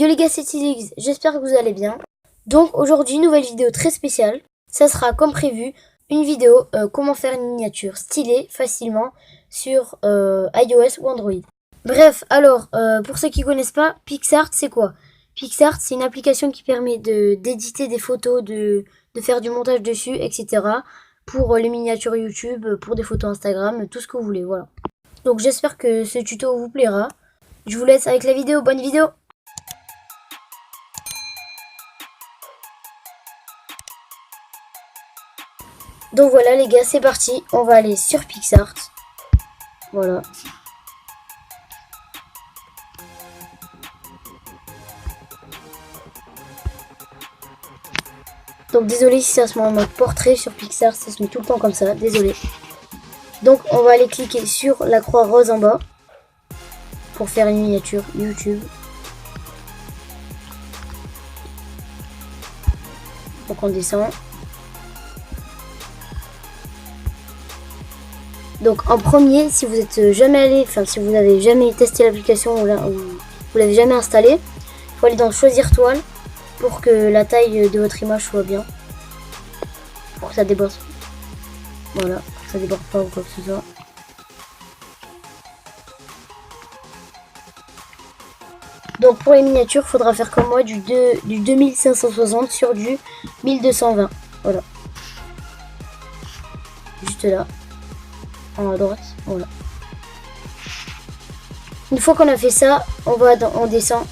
Yo les gars, c'est Tilix, j'espère que vous allez bien. Donc aujourd'hui, nouvelle vidéo très spéciale. Ça sera comme prévu, une vidéo comment faire une miniature stylée facilement sur iOS ou Android. Bref, alors pour ceux qui connaissent pas, PicsArt c'est quoi? PicsArt c'est une application qui permet d'éditer des photos, de faire du montage dessus, etc. Pour les miniatures YouTube, pour des photos Instagram, tout ce que vous voulez, voilà. Donc j'espère que ce tuto vous plaira. Je vous laisse avec la vidéo, bonne vidéo! Donc voilà les gars, c'est parti, on va aller sur PicsArt. Voilà. Donc désolé si ça se met en mode portrait sur PicsArt, ça se met tout le temps comme ça, désolé. Donc on va aller cliquer sur la croix rose en bas pour faire une miniature YouTube. Donc on descend. Donc en premier, si vous êtes jamais allé, enfin si vous n'avez jamais testé l'application ou vous l'avez jamais installé, il faut aller dans choisir toile pour que la taille de votre image soit bien. Pour que ça déborde. Voilà, que ça déborde pas ou quoi que ce soit. Donc pour les miniatures, il faudra faire comme moi du 2560 sur du 1220. Voilà. Juste là. En haut à droite. Voilà. Une fois qu'on a fait ça, on descend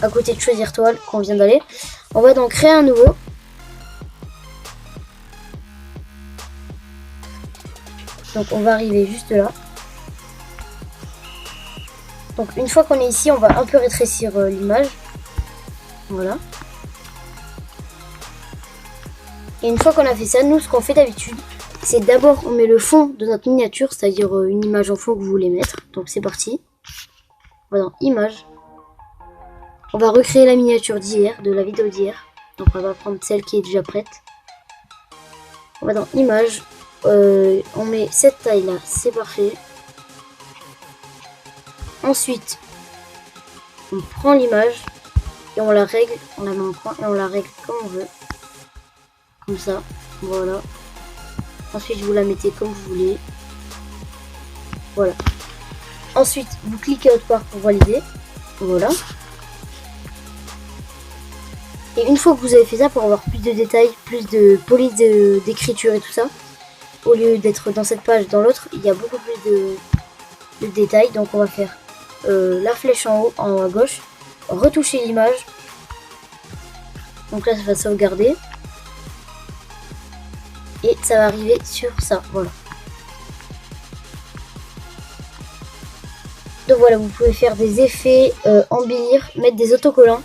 à côté de choisir toile qu'on vient d'aller. On va donc créer un nouveau. Donc on va arriver juste là. Donc une fois qu'on est ici, on va un peu rétrécir l'image. Voilà. Et une fois qu'on a fait ça, nous ce qu'on fait d'habitude, c'est d'abord on met le fond de notre miniature, c'est-à-dire une image en fond que vous voulez mettre. Donc c'est parti. On va dans image. On va recréer la miniature d'hier, de la vidéo d'hier. Donc on va prendre celle qui est déjà prête. On va dans image. On met cette taille là, c'est parfait. Ensuite, on prend l'image et on la règle, on la met en coin et on la règle comme on veut. Comme ça, voilà. Ensuite, vous la mettez comme vous voulez. Voilà. Ensuite, vous cliquez autre part pour valider. Voilà. Et une fois que vous avez fait ça, pour avoir plus de détails, plus de police d'écriture et tout ça, au lieu d'être dans cette page, dans l'autre, il y a beaucoup plus de détails. Donc on va faire la flèche en haut à gauche, retoucher l'image. Donc là, ça va sauvegarder. Et ça va arriver sur ça, voilà. Donc voilà, vous pouvez faire des effets, embellir, mettre des autocollants,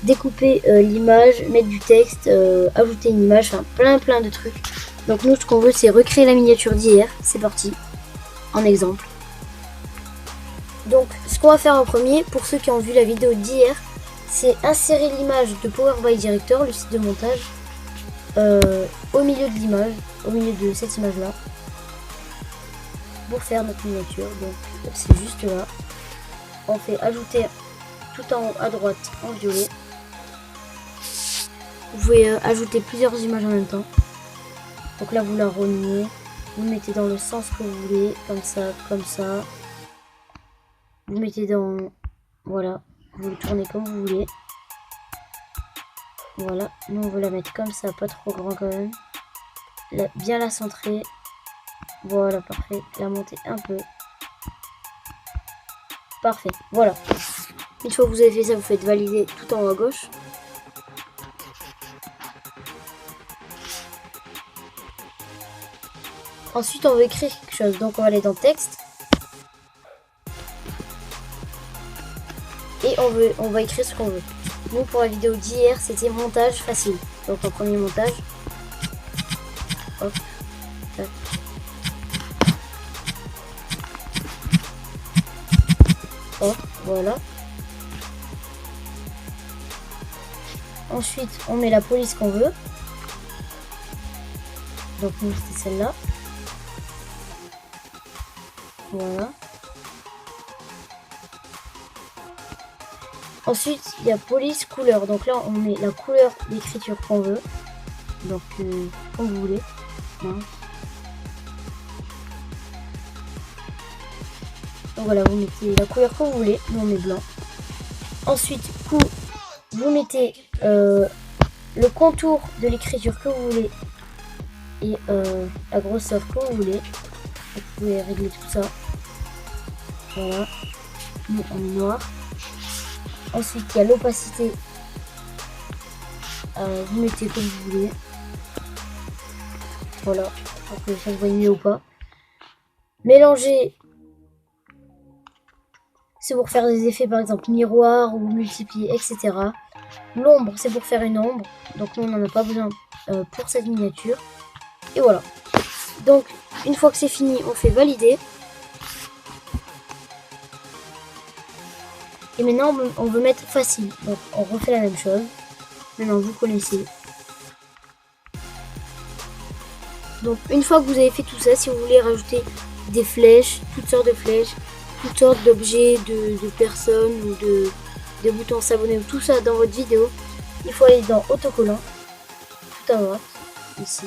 découper l'image, mettre du texte, ajouter une image, enfin plein de trucs. Donc nous, ce qu'on veut, c'est recréer la miniature d'hier. C'est parti, en exemple. Donc ce qu'on va faire en premier, pour ceux qui ont vu la vidéo d'hier, c'est insérer l'image de Power by Director, le site de montage, au milieu de l'image, au milieu de cette image là, pour faire notre miniature. Donc c'est juste là. On fait ajouter tout en haut à droite en violet. Vous pouvez ajouter plusieurs images en même temps. Donc là vous la reliez, vous mettez dans le sens que vous voulez, comme ça, comme ça. Vous mettez dans, voilà, vous le tournez comme vous voulez. Voilà, nous on veut la mettre comme ça, pas trop grand quand même. Bien la centrer. Voilà, parfait. La monter un peu. Parfait, voilà. Une fois que vous avez fait ça, vous faites valider tout en haut à gauche. Ensuite, on veut écrire quelque chose. Donc, on va aller dans texte. Et on va écrire ce qu'on veut. Nous, pour la vidéo d'hier, c'était montage facile. Donc, en premier montage. Hop. Tac. Hop, voilà. Ensuite, on met la police qu'on veut. Donc, nous, c'était celle-là. Voilà. Ensuite, il y a police couleur. Donc là, on met la couleur d'écriture qu'on veut. Donc, comme vous voulez. Donc voilà, vous mettez la couleur que vous voulez. Nous, on met blanc. Ensuite, vous mettez le contour de l'écriture que vous voulez et la grosseur que vous voulez. Vous pouvez régler tout ça. Voilà. Nous, on est noir. Ensuite, il y a l'opacité. Vous mettez comme vous voulez. Voilà. Pour que ça se voit mieux ou pas. Mélanger. C'est pour faire des effets, par exemple, miroir ou multiplier, etc. L'ombre, c'est pour faire une ombre. Donc, nous, on n'en a pas besoin pour cette miniature. Et voilà. Donc, une fois que c'est fini, on fait valider. Et maintenant, on veut mettre facile. Donc, on refait la même chose. Maintenant, vous connaissez. Donc, une fois que vous avez fait tout ça, si vous voulez rajouter des flèches, toutes sortes de flèches, toutes sortes d'objets, de personnes ou de boutons s'abonner ou tout ça dans votre vidéo, il faut aller dans autocollant, tout à droite, ici.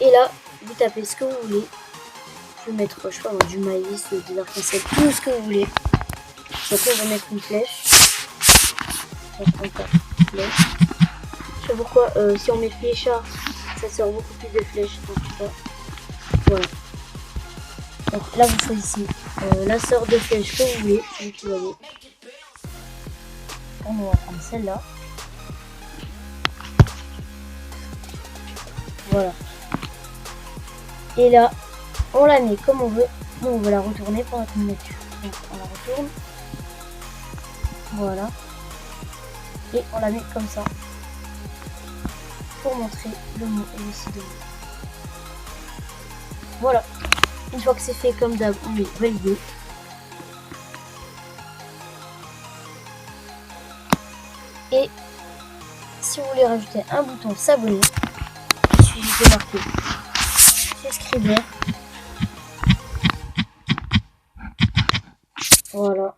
Et là, vous tapez ce que vous voulez. Vous pouvez mettre, je sais pas, du maïs, des arcs-en-ciel, tout ce que vous voulez. Donc là, on va mettre une flèche. Donc, on tape flèche. Je sais pourquoi, si on met fléchard, ça sort beaucoup plus de flèches. Donc, voilà. Donc là, vous choisissez la sorte de flèche que vous voulez, celui que vous voyez. On va prendre celle-là. Voilà. Et là, on la met comme on veut. Nous, on veut la retourner pour notre miniature. Donc, on la retourne. Voilà. Et on la met comme ça. Pour montrer le mot et le ci-dessous. Voilà. Une fois que c'est fait comme d'hab, on met valider. Et si vous voulez rajouter un bouton s'abonner, il suffit de marquer subscriber. Voilà.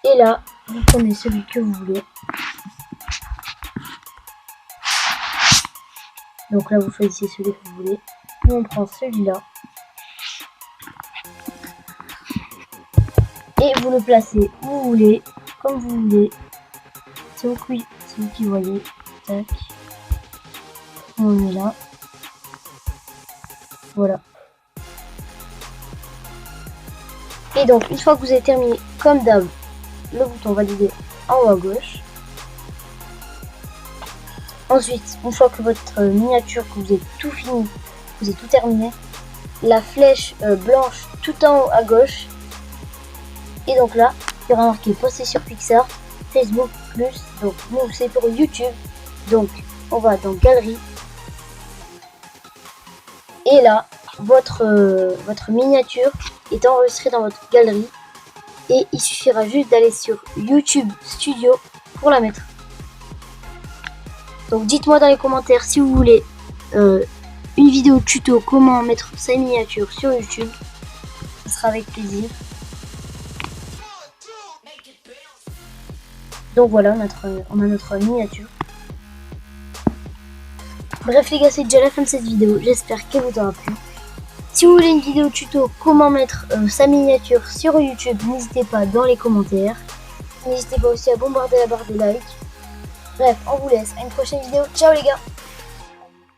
Et là, vous prenez celui que vous voulez. Donc là, vous choisissez celui que vous voulez. Nous, on prend celui-là. Et vous le placez où vous voulez, comme vous voulez. C'est vous qui voyez. Tac. On met là. Voilà. Et donc, une fois que vous avez terminé, comme d'hab, le bouton valider en haut à gauche. Ensuite, une fois que votre miniature, que vous avez tout fini, vous avez tout terminé, la flèche blanche tout en haut à gauche. Et donc là, il y aura marqué poster sur Pixar, Facebook+. Donc nous, c'est pour YouTube. Donc, on va dans Galerie. Et là, votre miniature est enregistrée dans votre galerie. Et il suffira juste d'aller sur YouTube Studio pour la mettre. Donc dites-moi dans les commentaires si vous voulez une vidéo tuto comment mettre sa miniature sur YouTube. Ce sera avec plaisir. Donc voilà, on a notre miniature. Bref les gars, c'est déjà la fin de cette vidéo. J'espère qu'elle vous aura plu. Si vous voulez une vidéo tuto comment mettre sa miniature sur YouTube, n'hésitez pas dans les commentaires. N'hésitez pas aussi à bombarder la barre de like. Bref, on vous laisse à une prochaine vidéo. Ciao les gars!